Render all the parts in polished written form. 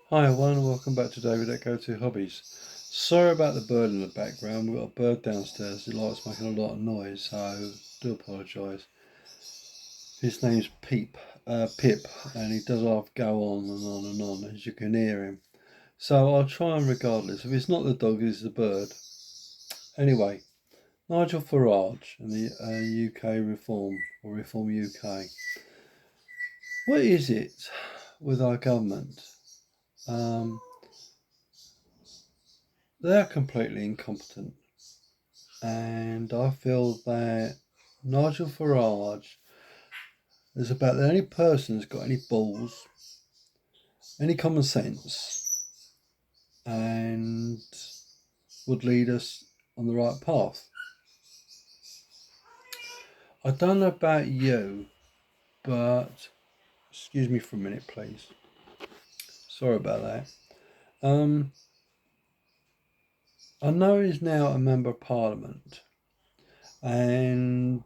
Hi everyone, and welcome back to David at Go-To Hobbies. Sorry about the bird in the background. We've got a bird downstairs. He likes making a lot of noise, so do apologise. His name's Pip, and he does have go on and on and on, as you can hear him. So I'll try him regardless. If it's not the dog, it's the bird. Anyway, Nigel Farage and the UK Reform UK. What is it with our government? Um, they're completely incompetent. And I feel that Nigel Farage is about the only person who's got any balls, any common sense, and would lead us on the right path. I don't know about you, but excuse me for a minute, please. Sorry about that. I know he's now a member of Parliament, and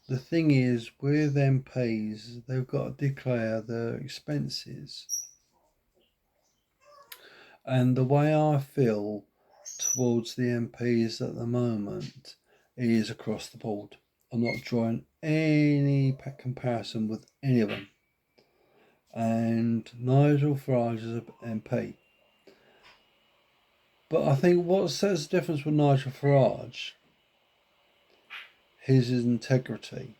the thing is, with MPs, they've got to declare their expenses. And the way I feel towards the MPs at the moment is across the board. I'm not drawing any comparison with any of them. And Nigel Farage is an MP. But I think what sets the difference with Nigel Farage is his integrity,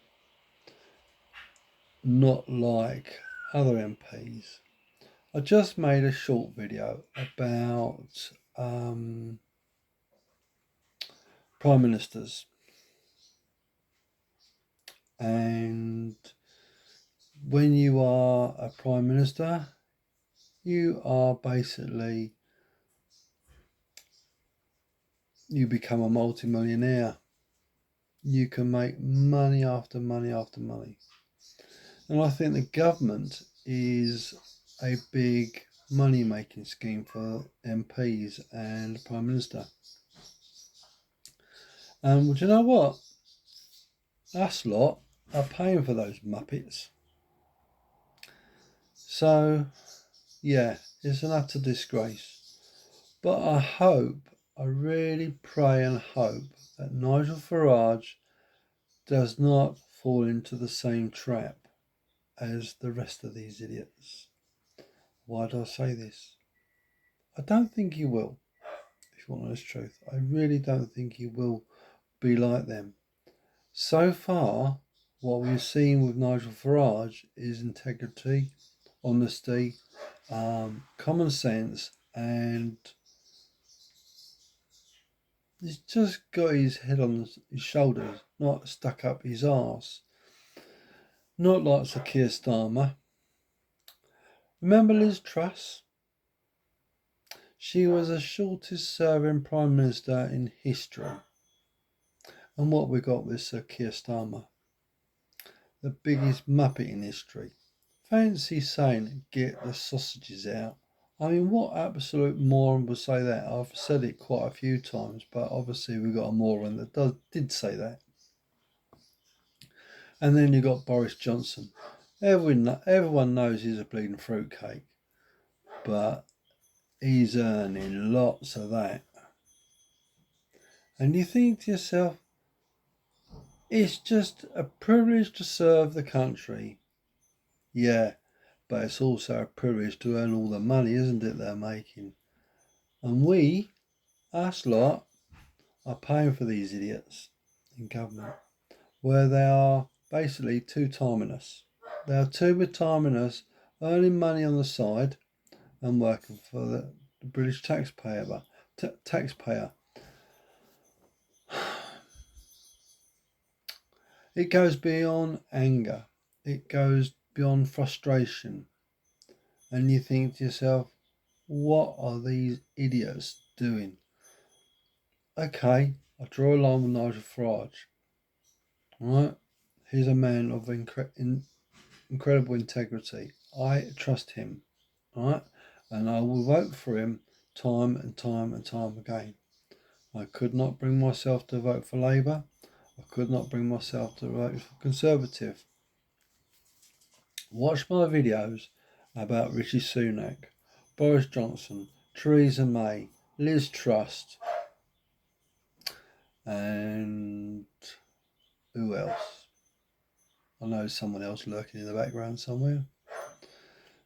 not like other MPs. I just made a short video about prime ministers, and when you are a prime minister, you are basically, you become a multi-millionaire. You can make money after money after money. And I think the government is a big money making scheme for MPs and the prime minister. And well, do you know what? Us lot are paying for those muppets. So yeah, it's an utter disgrace. But I really pray and hope that Nigel Farage does not fall into the same trap as the rest of these idiots. Why do I say this? I don't think he will, if you want honest truth. I really don't think he will be like them. So far, what we've seen with Nigel Farage is integrity, honesty, common sense, and he's just got his head on his shoulders, not stuck up his arse. Not like Sir Keir Starmer. Remember Liz Truss? She was the shortest serving Prime Minister in history. And what we got with Sir Keir Starmer? The biggest muppet in history. Fancy saying, get the sausages out. I mean, what absolute moron would say that? I've said it quite a few times, but obviously we got a moron that did say that. And then you got Boris Johnson. Everyone knows he's a bleeding fruitcake, but he's earning lots of that. And you think to yourself, it's just a privilege to serve the country. Yeah, but it's also a privilege to earn all the money, isn't it, they're making? And we, us lot, are paying for these idiots in government, where they are basically two-timing us. They are two-timing us, earning money on the side and working for the British taxpayer. It goes beyond anger. It goes beyond frustration. And you think to yourself, what are these idiots doing? Okay, I draw a line with Nigel Farage. Right? He's a man of incredible integrity. I trust him. Right? And I will vote for him time and time and time again. I could not bring myself to vote for Labour. I could not bring myself to vote for Conservative. Watch my videos about Rishi Sunak. Boris Johnson, Theresa May, Liz Truss, and who else? I know someone else lurking in the background somewhere.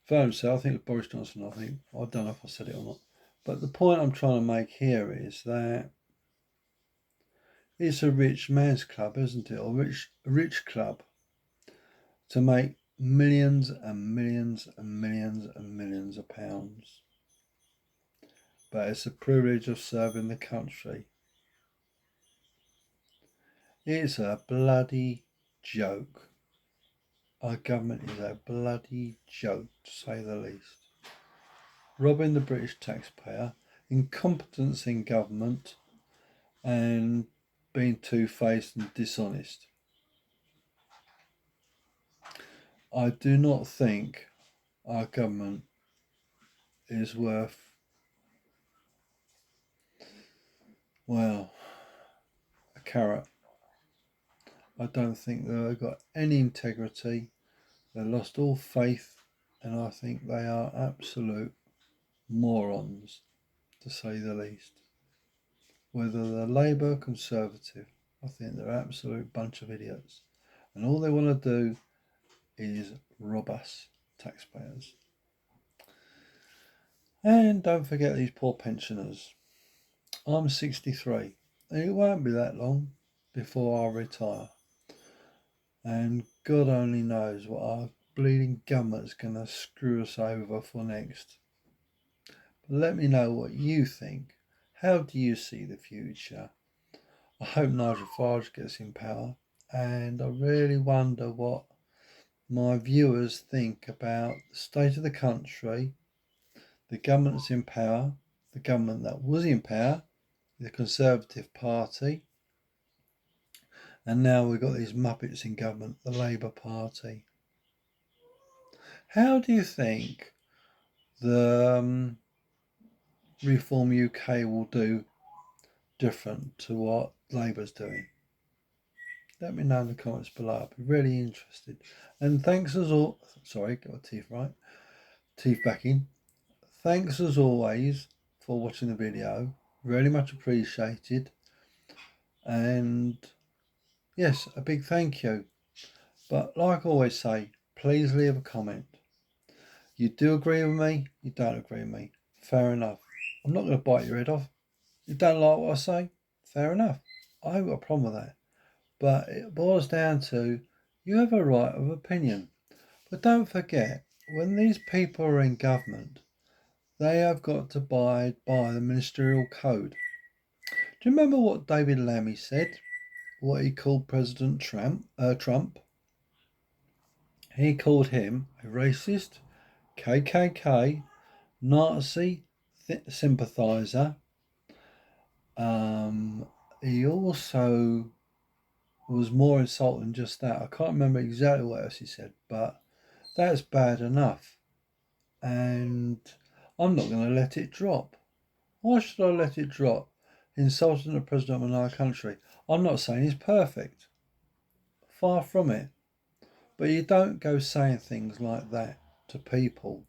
If I don't say, I think it's Boris Johnson. I don't know if I said it or not. But the point I'm trying to make here is that it's a rich man's club, isn't it? Or a rich club to make millions and millions and millions and millions of pounds. But it's the privilege of serving the country. It's a bloody joke. Our government is a bloody joke, to say the least. Robbing the British taxpayer, incompetence in government, and being two-faced and dishonest. I do not think our government is worth, well, a carrot. I don't think they've got any integrity. They've lost all faith, and I think they are absolute morons, to say the least. Whether they're Labour or Conservative, I think they're an absolute bunch of idiots. And all they want to do is rob us, taxpayers. And don't forget these poor pensioners. I'm 63, and it won't be that long before I retire. And God only knows what our bleeding government's going to screw us over for next. But let me know what you think. How do you see the future? I hope Nigel Farage gets in power, and I really wonder what my viewers think about the state of the country, the government that's in power, the government that was in power, the Conservative Party, and now we've got these muppets in government, the Labour Party. How do you think the Reform UK will do different to what Labour's doing? Let me know in the comments below. I'd be really interested. And thanks as all. Sorry, got my teeth right. Teeth back in. Thanks as always for watching the video. Really much appreciated. And yes, a big thank you. But like I always say, please leave a comment. You do agree with me, you don't agree with me. Fair enough. I'm not going to bite your head off. You don't like what I say? Fair enough. I haven't got a problem with that. But it boils down to you have a right of opinion. But don't forget, when these people are in government, they have got to abide by the ministerial code. Do you remember what David Lammy said? What he called President Trump? He called him a racist, KKK, Nazi sympathiser. He also was more insulting than just that. I can't remember exactly what else he said, but that's bad enough. And I'm not going to let it drop. Why should I let it drop? Insulting the president of another country. I'm not saying he's perfect. Far from it. But you don't go saying things like that to people.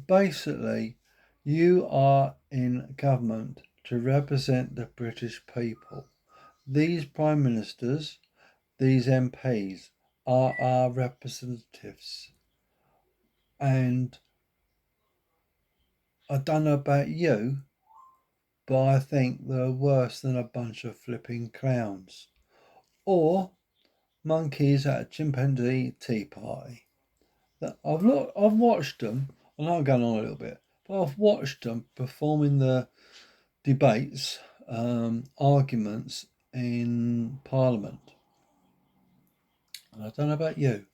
Basically, you are in government to represent the British people. These prime ministers, these MPs are our representatives. And I don't know about you, but I think they're worse than a bunch of flipping clowns. Or monkeys at a chimpanzee tea party. I've watched them, and I'm going on a little bit, but I've watched them performing the debates, arguments in Parliament. And I don't know about you,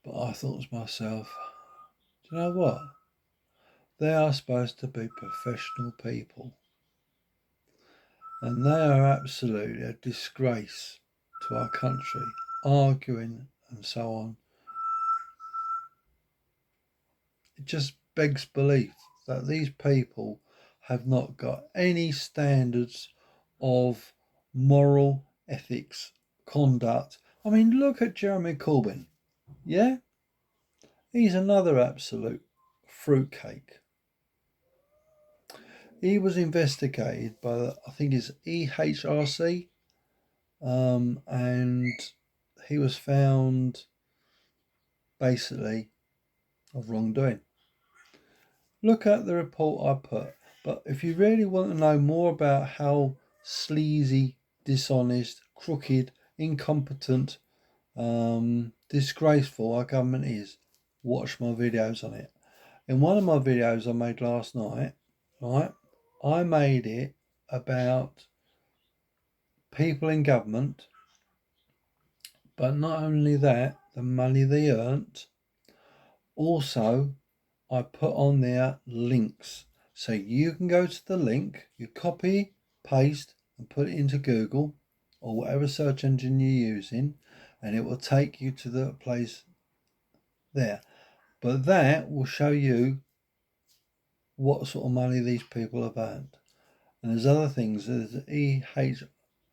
but I thought to myself, do you know what? They are supposed to be professional people. And they are absolutely a disgrace to our country, arguing and so on. It just begs belief that these people have not got any standards of moral ethics, conduct. I mean, look at Jeremy Corbyn. Yeah? He's another absolute fruitcake. He was investigated by, I think it's EHRC, and he was found basically of wrongdoing. Look at the report I put. But if you really want to know more about how sleazy, dishonest, crooked, incompetent, disgraceful our government is, watch my videos on it. In one of my videos I made last night, right, I made it about people in government, but not only that, the money they earned. Also, I put on there links. So you can go to the link, you copy, paste, and put it into Google or whatever search engine you're using, and it will take you to the place there. But that will show you what sort of money these people have earned. And there's other things. There's the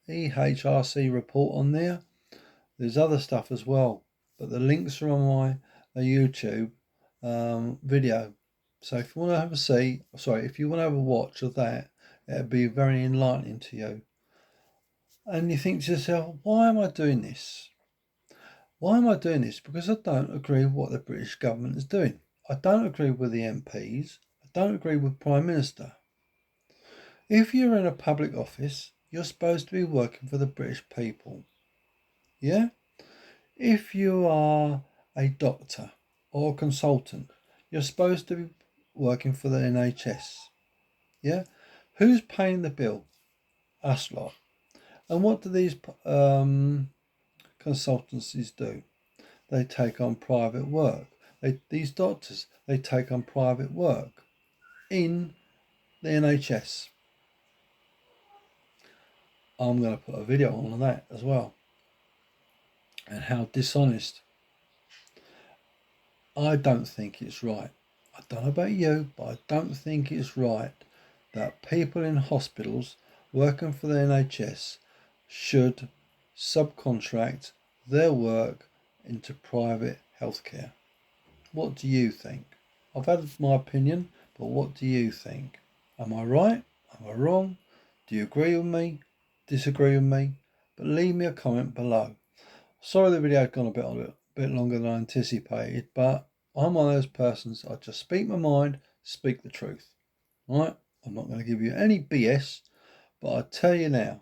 EHRC report on there. There's other stuff as well. But the links are on my YouTube video. So if you want to have if you want to have a watch of that, it'll be very enlightening to you. And you think to yourself, why am I doing this? Why am I doing this? Because I don't agree with what the British government is doing. I don't agree with the MPs. I don't agree with Prime Minister. If you're in a public office, you're supposed to be working for the British people. Yeah? If you are a doctor or a consultant, you're supposed to be working for the NHS. Yeah? Who's paying the bill? Us lot. And what do these consultancies do? They take on private work. These doctors, they take on private work in the NHS. I'm going to put a video on that as well. And how dishonest. I don't think it's right. I don't know about you, but I don't think it's right that people in hospitals working for the NHS should subcontract their work into private healthcare. What do you think? I've had my opinion, but what do you think? Am I right? Am I wrong? Do you agree with me? Disagree with me? But leave me a comment below. Sorry the video's gone a bit longer than I anticipated, but I'm one of those persons, I just speak my mind, speak the truth. Right? I'm not going to give you any BS, but I tell you now,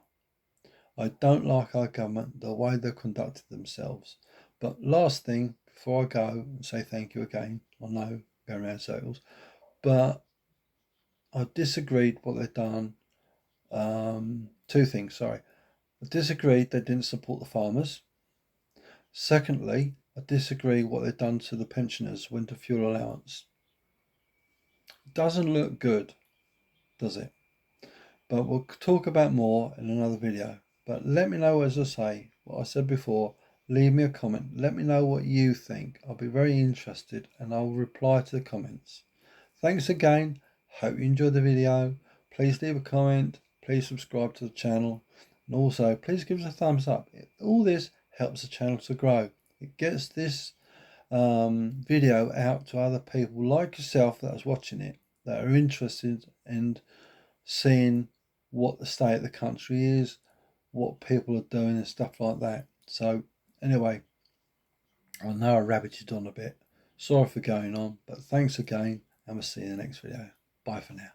I don't like our government, the way they've conducted themselves. But last thing, before I go and say thank you again, I know, going around circles, but I disagreed what they've done. Two things, sorry. I disagreed they didn't support the farmers. Secondly, I disagree what they've done to the pensioners' winter fuel allowance. It doesn't look good, does it? But we'll talk about more in another video. But let me know, as I say, what I said before. Leave me a comment. Let me know what you think. I'll be very interested and I'll reply to the comments. Thanks again. Hope you enjoyed the video. Please leave a comment. Please subscribe to the channel. And also, please give us a thumbs up. All this helps the channel to grow. It gets this video out to other people like yourself that is watching it, that are interested in seeing what the state of the country is, what people are doing and stuff like that. So anyway, I know I rabbited on a bit. Sorry for going on, but thanks again, and we'll see you in the next video. Bye for now.